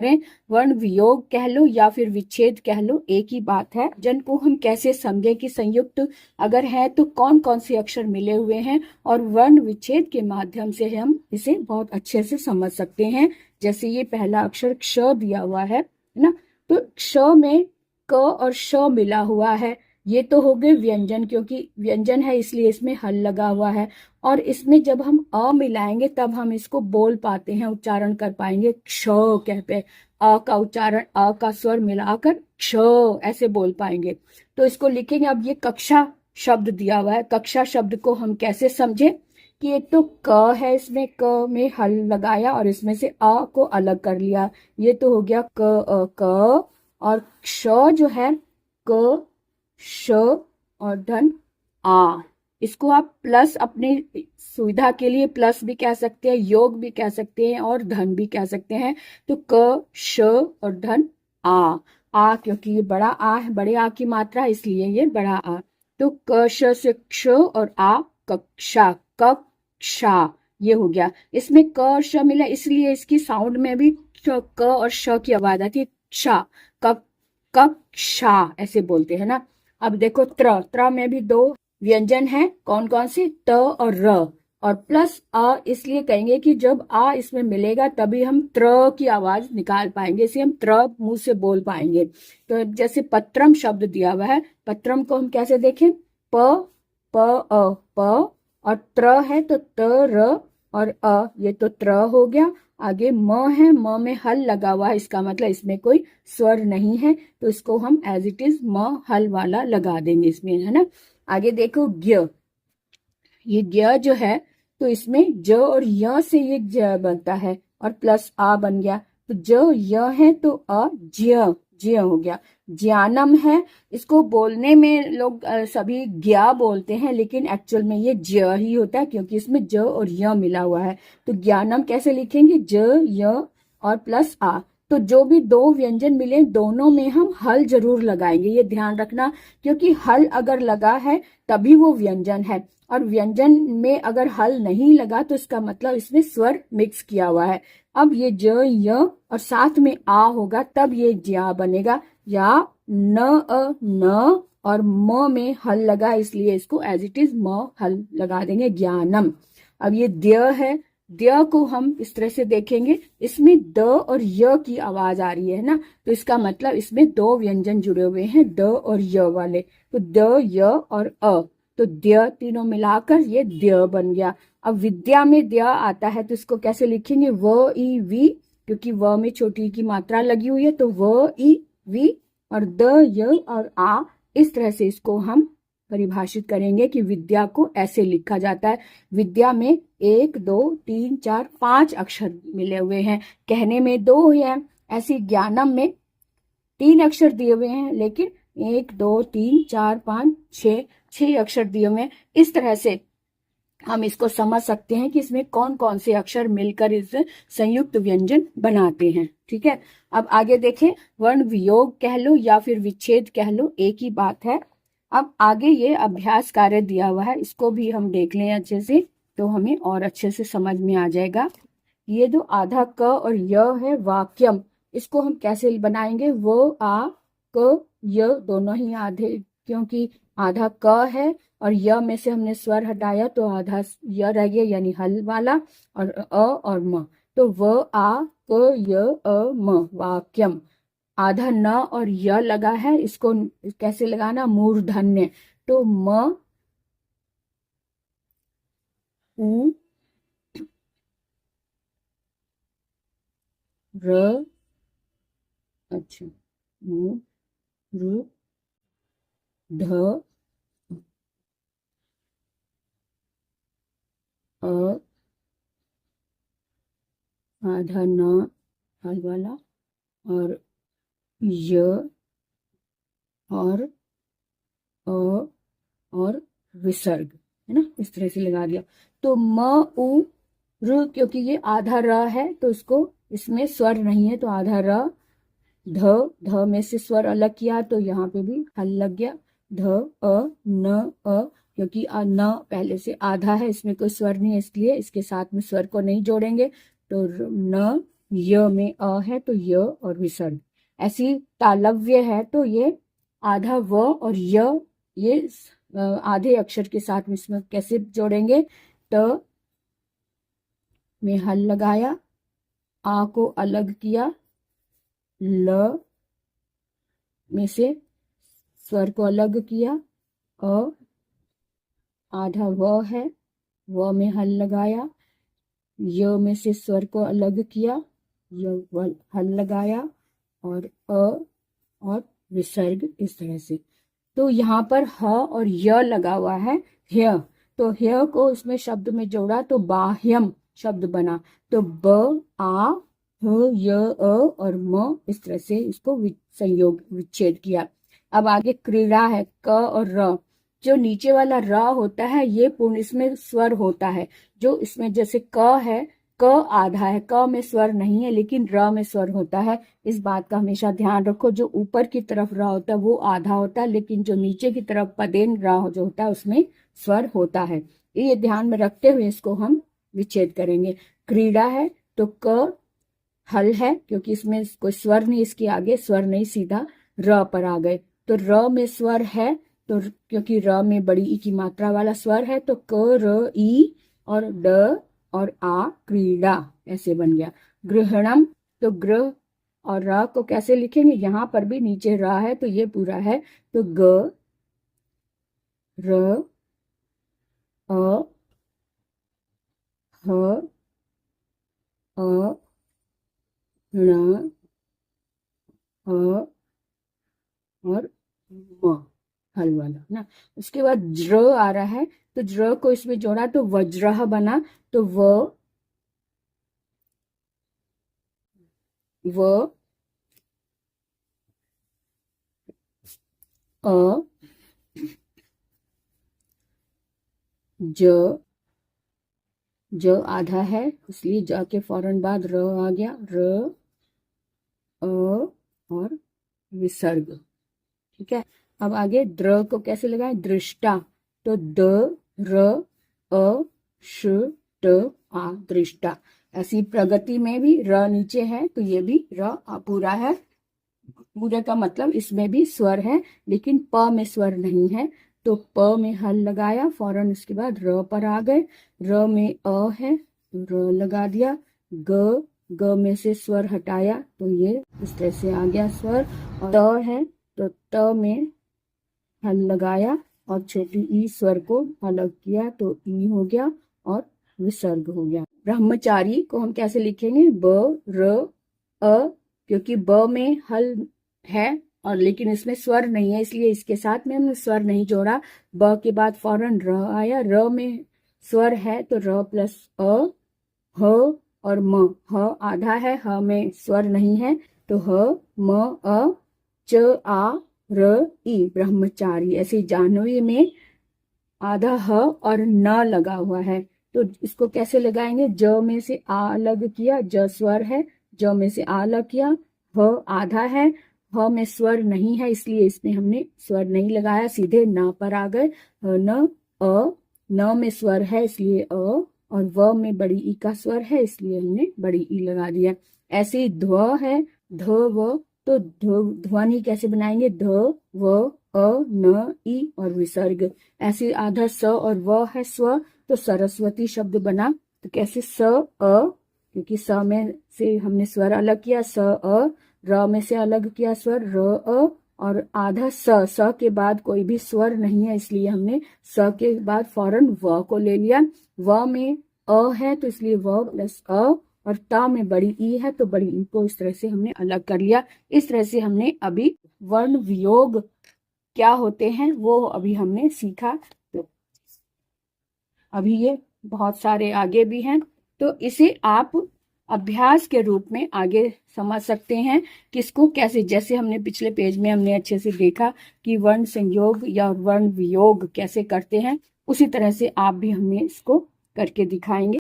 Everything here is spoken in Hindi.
करें, वर्ण वियोग कह लो या फिर विच्छेद कह लो, एक ही बात है। व्यंजन को हम कैसे समझे कि संयुक्त अगर है तो कौन कौन से अक्षर मिले हुए हैं, और वर्ण विच्छेद के माध्यम से हम इसे बहुत अच्छे से समझ सकते हैं। जैसे ये पहला अक्षर क्ष दिया हुआ है ना, तो क्ष में क और श मिला हुआ है, ये तो हो गए व्यंजन, क्योंकि व्यंजन है इसलिए इसमें हल लगा हुआ है। और इसमें जब हम अ मिलाएंगे तब हम इसको बोल पाते हैं, उच्चारण कर पाएंगे, क्ष कहते हैं। अ का उच्चारण, अ का स्वर मिलाकर क्ष ऐसे बोल पाएंगे। तो इसको लिखेंगे। अब ये कक्षा शब्द दिया हुआ है, कक्षा शब्द को हम कैसे समझे कि एक तो क है, इसमें क में हल लगाया और इसमें से अ को अलग कर लिया, ये तो हो गया क अ क। और क्ष जो है क श और धन आ, इसको आप प्लस अपनी सुविधा के लिए प्लस भी कह सकते हैं, योग भी कह सकते हैं और धन भी कह सकते हैं। तो क श और धन आ क्योंकि ये बड़ा आ है, बड़े आ की मात्रा इसलिए ये बड़ा आ। तो क श से क्ष और आ कक्षा, कक्षा ये हो गया। इसमें क और श मिला इसलिए इसकी साउंड में भी क और श की आवाज आती है, क्षा, कक्षा ऐसे बोलते हैं ना। अब देखो त्र में भी दो व्यंजन है, कौन कौन से, त और र, और प्लस अ इसलिए कहेंगे कि जब आ इसमें मिलेगा तभी हम त्र की आवाज निकाल पाएंगे, इसे हम त्र मुंह से बोल पाएंगे। तो जैसे पत्रम शब्द दिया हुआ है, पत्रम को हम कैसे देखें, प और त्र है तो त र और अ, ये तो त्र हो गया। आगे म है, म में हल लगा हुआ है, इसका मतलब इसमें कोई स्वर नहीं है, तो इसको हम एज इट इज म हल वाला लगा देंगे इसमें, है ना। आगे देखो ज्ञ, ये ज्ञ जो है तो इसमें ज और य से ये ज बनता है और प्लस आ बन गया, तो ज य है तो अ ज्य, ज्य हो गया। ज्ञानम है, इसको बोलने में लोग सभी ज्ञा बोलते हैं, लेकिन एक्चुअल में ये ज्य ही होता है क्योंकि इसमें ज और य मिला हुआ है। तो ज्ञानम कैसे लिखेंगे, ज य और प्लस आ। तो जो भी दो व्यंजन मिले दोनों में हम हल जरूर लगाएंगे, ये ध्यान रखना, क्योंकि हल अगर लगा है तभी वो व्यंजन है, और व्यंजन में अगर हल नहीं लगा तो इसका मतलब इसमें स्वर मिक्स किया हुआ है। अब ये ज य और साथ में आ होगा तब ये ज्या बनेगा, या न अ न और म में हल लगा इसलिए इसको एज इट इज म हल लगा देंगे, ज्ञानम। अब ये द्य है, द्य को हम इस तरह से देखेंगे, इसमें द और य की आवाज आ रही है ना, तो इसका मतलब इसमें दो व्यंजन जुड़े हुए हैं, द और य वाले, तो द य और अ, तो द्य तीनों मिलाकर ये द्य बन गया। अब विद्या में द्य आता है तो इसको कैसे लिखेंगे, व ई वी, क्योंकि व में छोटी की मात्रा लगी हुई है, तो व ई वी और द य और आ, इस तरह से इसको हम परिभाषित करेंगे कि विद्या को ऐसे लिखा जाता है। विद्या में 1 2 3 4 5 अक्षर मिले हुए हैं, कहने में दो हैं, ऐसी ज्ञानम में 3 अक्षर दिए हुए हैं, लेकिन 1 2 3 4 5 6 अक्षर दिए हुए हैं। इस तरह से हम इसको समझ सकते हैं कि इसमें कौन कौन से अक्षर मिलकर इस संयुक्त व्यंजन बनाते हैं। ठीक है, अब आगे देखें, वर्ण वियोग कह लो या फिर विच्छेद कह लो, एक ही बात है। अब आगे ये अभ्यास कार्य दिया हुआ है, इसको भी हम देख लें अच्छे से तो हमें और अच्छे से समझ में आ जाएगा। ये जो आधा क और य है वाक्यम, इसको हम कैसे बनाएंगे, वो आ क य दोनों ही आधे, क्योंकि आधा क है और य में से हमने स्वर हटाया तो आधा य रह गया, यानी हल वाला, और अ और म, तो व आ क य अ म वाक्यम। आधा न और य लगा है, इसको कैसे लगाना, मूर्धन्य, तो म उ र, अच्छा, मु रू ध अ, आधा न हल वाला, और य और अ और विसर्ग, है ना, इस तरह से लगा दिया। तो म उ र, क्योंकि ये आधा र है तो इसको, इसमें स्वर नहीं है तो आधा र, ध, ध में से स्वर अलग किया तो यहाँ पे भी हल लग गया, ध अ न अ, क्योंकि न पहले से आधा है, इसमें कोई स्वर नहीं है इसलिए इसके साथ में स्वर को नहीं जोड़ेंगे, तो न य में अ है तो य और विसर्ग। ऐसी तालव्य है तो ये आधा व और य, ये आधे अक्षर के साथ में इसमें कैसे जोड़ेंगे? त में हल लगाया, आ को अलग किया, ल में से स्वर को अलग किया, अ आधा व है, व में हल लगाया, य में से स्वर को अलग किया, य हल लगाया, और अ और विसर्ग इस तरह से। तो यहाँ पर ह और य लगा हुआ है, ह्य, तो ह्य को इसमें शब्द में जोड़ा तो बाह्यम शब्द बना। तो ब आ ह य अ और म, इस तरह से इसको संयोग विच्छेद किया। अब आगे क्रीड़ा है, क और र। जो नीचे वाला र होता है ये पूर्ण इसमें स्वर होता है। जो इसमें जैसे क है, क आधा है, क में स्वर नहीं है लेकिन र में स्वर होता है। इस बात का हमेशा ध्यान रखो। जो ऊपर की तरफ र होता है वो आधा होता है, लेकिन जो नीचे की तरफ पदेन र जो होता है उसमें स्वर होता है। ये ध्यान में रखते हुए इसको हम विच्छेद करेंगे। क्रीड़ा है तो क हल है, क्योंकि इसमें कोई स्वर नहीं, इसके आगे स्वर नहीं, सीधा र पर आ गए। तो र में स्वर है, तो क्योंकि र में बड़ी ई की मात्रा वाला स्वर है तो क र ई और ड और आ क्रीड़ा ऐसे बन गया। गृहणम, तो ग्रह और र को कैसे लिखेंगे? यहां पर भी नीचे र है तो ये पूरा है, तो ग र अ ह अ ण अ और म, हल वाला ना। उसके बाद ज्र आ रहा है, तो ज्र को इसमें जोड़ा तो वज्रह बना। तो व अ ज, ज आधा है इसलिए ज के फौरन बाद र आ गया, र अ और विसर्ग। ठीक है। अब आगे द्र को कैसे लगाएं? दृष्टा, तो द र अ श ट आ दृष्टा। ऐसी प्रगति में भी र नीचे है तो ये भी र पूरा है। पूरे का मतलब इसमें भी स्वर है लेकिन प में स्वर नहीं है, तो प में हल लगाया, फौरन उसके बाद र पर आ गए। र में अ है तो र लगा दिया। ग में से स्वर हटाया तो ये इस तरह से आ गया स्वर। और त है तो त में हल लगाया और छोटी ई स्वर को अलग किया तो ई हो गया और विसर्ग हो गया। ब्रह्मचारी को हम कैसे लिखेंगे? ब र अ, क्योंकि ब में हल है और लेकिन इसमें स्वर नहीं है इसलिए इसके साथ में हमने स्वर नहीं जोड़ा। ब के बाद फौरन र आया, र में स्वर है तो र प्लस अ, ह और म, ह आधा है, ह में स्वर नहीं है तो ह म अ च आ र ई, ब्रह्मचारी। ऐसे जाह्नवी में आधा ह और न लगा हुआ है तो इसको कैसे लगाएंगे? ज में से आ अलग किया, ज स्वर है, ज में से आ अलग किया, ह आधा है, ह में स्वर नहीं है इसलिए इसमें हमने स्वर नहीं लगाया, सीधे न पर आ गए। न अ, न में स्वर है इसलिए अ, और व में बड़ी ई का स्वर है इसलिए हमने बड़ी ई लगा दिया। ऐसे ही ध्व है, ध व, तो ध्वनि कैसे बनाएंगे? ध व अ न ई और विसर्ग। ऐसे आधा स और व है स्व, तो सरस्वती शब्द बना। तो कैसे? स अ, क्योंकि स में से हमने स्वर अलग किया, स अ, र में से अलग किया स्वर र अ, और आधा स के बाद कोई भी स्वर नहीं है इसलिए हमने स के बाद फौरन व को ले लिया। व में अ है तो इसलिए व प्लस अ, और ता में बड़ी ई है तो बड़ी ई को इस तरह से हमने अलग कर लिया। इस तरह से हमने अभी वर्ण वियोग क्या होते हैं वो अभी हमने सीखा। तो अभी ये बहुत सारे आगे भी हैं, तो इसे आप अभ्यास के रूप में आगे समझ सकते हैं किसको कैसे। जैसे हमने पिछले पेज में हमने अच्छे से देखा कि वर्ण संयोग या वर्ण वियोग कैसे करते हैं, उसी तरह से आप भी हमें इसको करके दिखाएंगे।